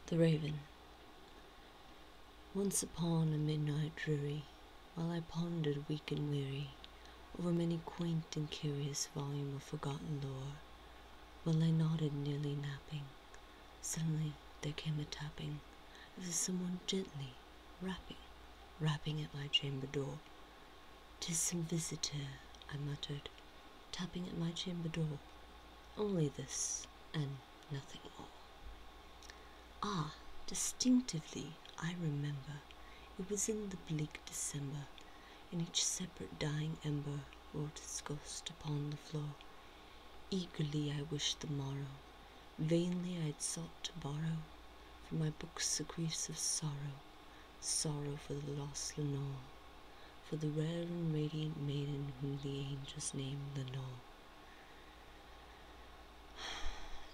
The Raven. Once upon a midnight dreary, while I pondered weak and weary over many quaint and curious volume of forgotten lore, while I nodded nearly napping, suddenly there came a tapping, as of someone gently rapping at my chamber door. "'Tis some visitor," I muttered, tapping at my chamber door. Only this, and nothing more. Ah, distinctively I remember, it was in the bleak December, and each separate dying ember wrought its ghost upon the floor. Eagerly I wished the morrow, vainly I had sought to borrow from my books the griefs of sorrow, sorrow for the lost Lenore, for the rare and radiant maiden whom the angels name Lenore.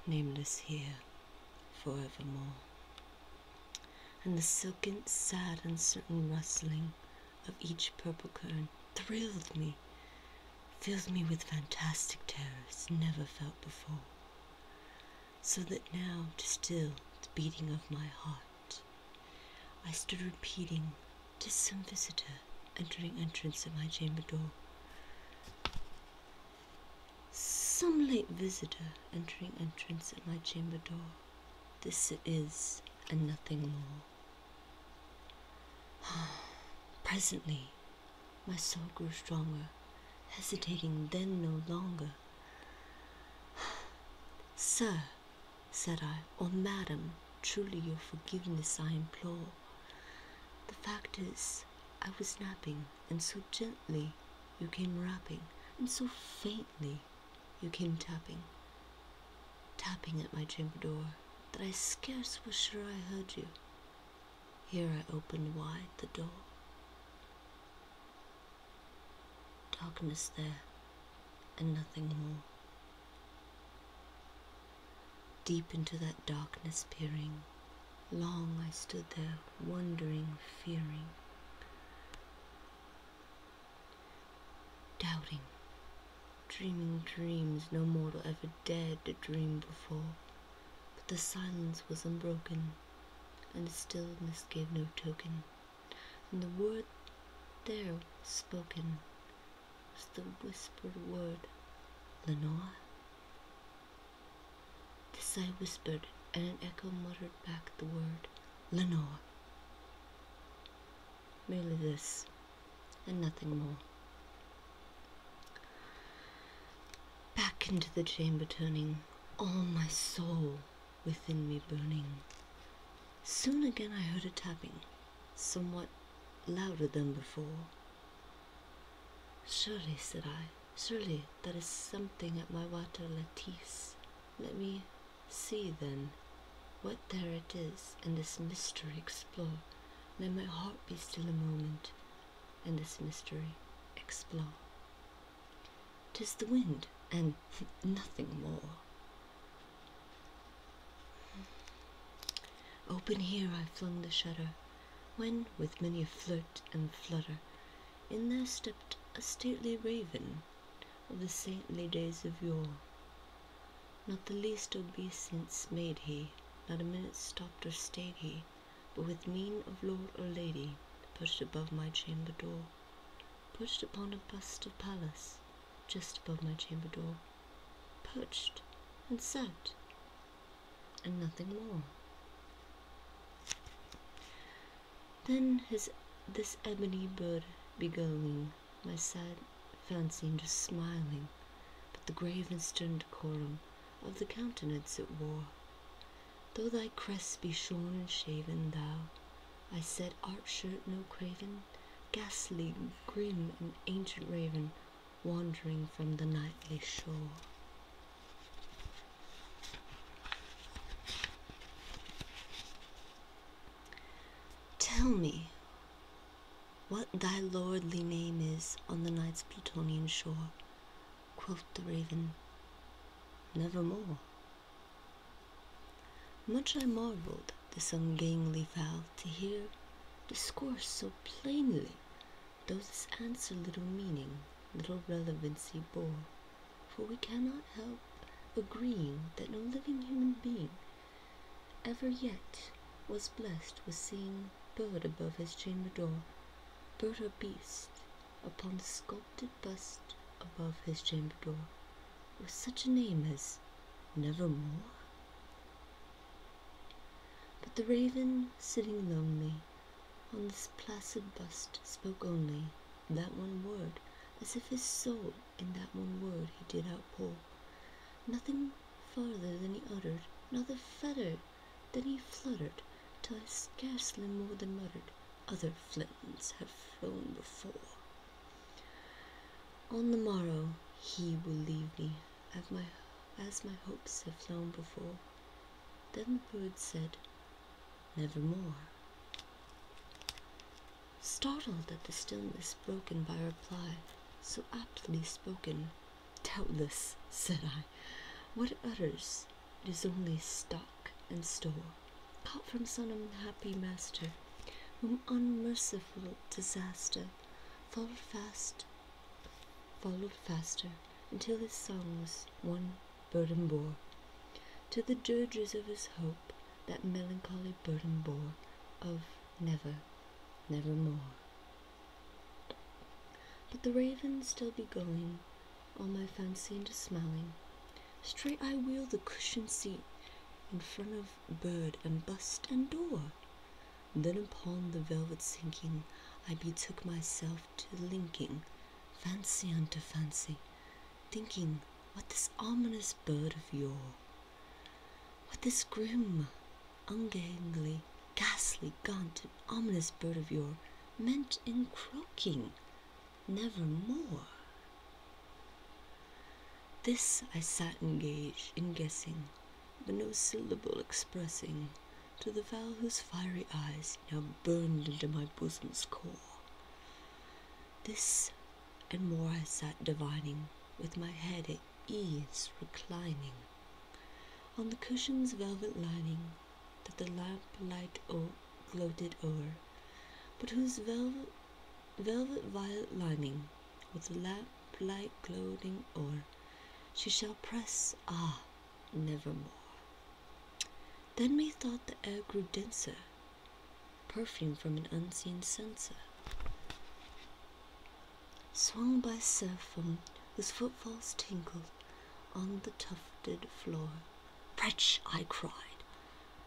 Nameless here, forevermore. And the silken, sad, uncertain rustling of each purple curtain thrilled me, filled me with fantastic terrors never felt before, so that now, to still the beating of my heart, I stood repeating, "'Tis some visitor entering entrance at my chamber door. Some late visitor entering entrance at my chamber door. This it is, and nothing more." Presently, my soul grew stronger, hesitating then no longer. "Sir," said I, "or madam, truly your forgiveness I implore. The fact is, I was napping, and so gently you came rapping, and so faintly you came tapping at my chamber door, that I scarce was sure I heard you. Here I opened wide the door. Darkness there, and nothing more. Deep into that darkness peering, long I stood there, wondering, fearing, doubting, dreaming dreams no mortal ever dared to dream before. But the silence was unbroken, and the stillness gave no token, and the word there spoken was the whispered word, "Lenore." This I whispered, and an echo muttered back the word, "Lenore." Merely this, and nothing more. Back into the chamber turning, all my soul within me burning. Soon again I heard a tapping, somewhat louder than before. "Surely," said I, "surely that is something at my water lattice. Let me see, then, what there it is, and this mystery explore. Let my heart be still a moment, and this mystery explore." 'Tis the wind, and nothing more. Open here I flung the shutter, when, with many a flirt and flutter, in there stepped a stately raven of the saintly days of yore. Not the least obeisance made he, not a minute stopped or stayed he, but with mien of lord or lady, perched above my chamber door, perched upon a bust of Pallas, just above my chamber door, perched and sat, and nothing more. Then this ebony bird beguiling my sad fancy into smiling, but the grave and stern decorum of the countenance it wore. "Though thy crest be shorn and shaven, thou," I said, "art sure no craven, ghastly, grim, and ancient raven, wandering from the nightly shore." "Tell me what thy lordly name is on the night's Plutonian shore," quoth the raven. "Nevermore." Much I marvelled this ungainly fowl to hear discourse so plainly, though this answer little meaning, little relevancy bore, for we cannot help agreeing that no living human being ever yet was blessed with seeing bird above his chamber door, bird or beast, upon the sculpted bust above his chamber door, with such a name as Nevermore. But the raven, sitting lonely on this placid bust, spoke only that one word, as if his soul in that one word he did outpour. Nothing farther than he uttered, nother feather than he fluttered, till I scarcely more than muttered, other flintons have flown before. On the morrow he will leave me, as my hopes have flown before. Then the bird said, Nevermore. Startled at the stillness broken by reply, so aptly spoken, doubtless, said I, what it utters, it is only stock and store, caught from some unhappy master, whom unmerciful disaster followed faster, until his songs one burden bore. To the dirges of his hope that melancholy burden bore, of nevermore. But the raven still be going, all my fancy into smiling. Straight I wheel the cushioned seat in front of bird and bust and door. Then upon the velvet sinking, I betook myself to linking fancy unto fancy, thinking what this ominous bird of yore, what this grim, ungainly, ghastly, gaunt, and ominous bird of yore meant in croaking nevermore. This I sat engaged in guessing, but no syllable expressing to the fowl whose fiery eyes now burned into my bosom's core. This and more I sat divining, with my head at ease reclining on the cushion's velvet lining, that the lamplight gloated o'er, but whose velvet violet lining, with the lamplight gloating o'er, she shall press, nevermore. Then methought the air grew denser, perfume from an unseen censer, swung by seraphim whose footfalls tinkled on the tufted floor. Wretch, I cried,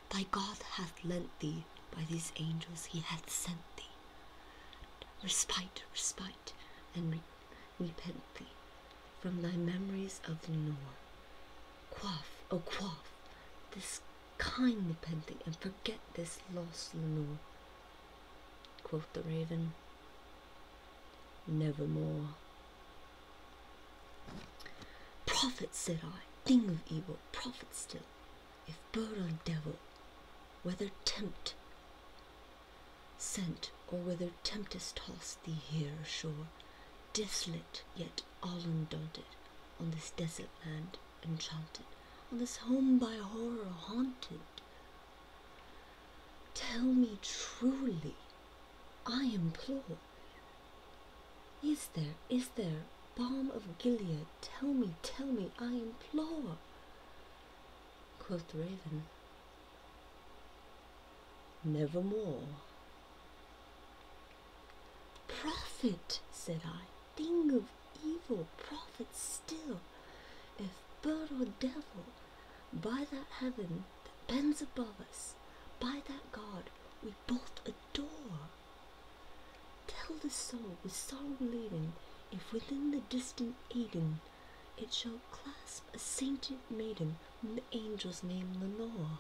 thy God hath lent thee, by these angels he hath sent thee. Respite, and repent thee from thy memories of Lenore. Quaff, this kind repenting, and forget this lost Lenore. Quoth the raven, Nevermore. Prophet, said I, thing of evil, prophet still, if bird or devil, whether sent, or whether tempest tossed thee here ashore, desolate yet all undaunted, on this desert land enchanted, on this home by horror haunted. Tell me truly, I implore, is there, balm of Gilead, tell me, I implore. Quoth the raven, Nevermore. Prophet, said I, thing of evil, prophet still, if bird or devil, by that heaven that bends above us, by that God we both adore. Tell the soul with sorrow laden, if within the distant Eden it shall clasp a sainted maiden whom the angels name Lenore.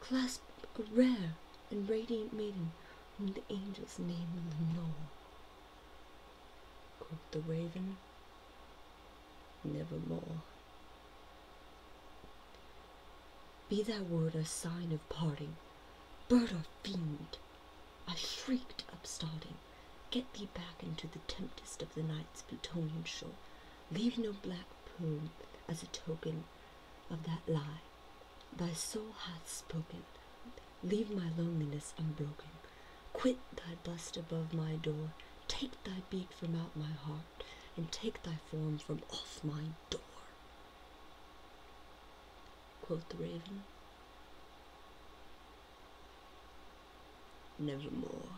Clasp a rare and radiant maiden whom the angels name Lenore. Quoth the raven, Nevermore. Be that word a sign of parting, bird or fiend, I shrieked upstarting, get thee back into the tempest of the night's Plutonian shore. Leave no black plume as a token of that lie thy soul hath spoken. Leave my loneliness unbroken. Quit thy bust above my door. Take thy beak from out my heart, and take thy form from off my door. Quoth the raven, nevermore.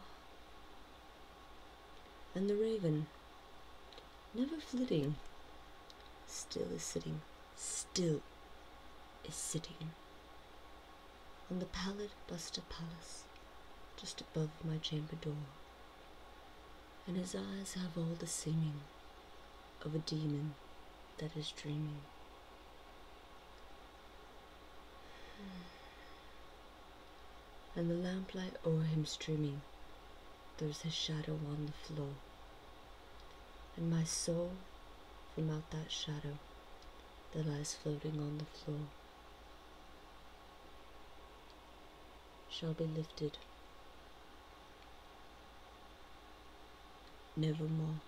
And the raven, never flitting, still is sitting on the pallid buster palace just above my chamber door, and his eyes have all the seeming of a demon that is dreaming. And the lamplight o'er him streaming throws his shadow on the floor, and my soul from out that shadow that lies floating on the floor shall be lifted nevermore.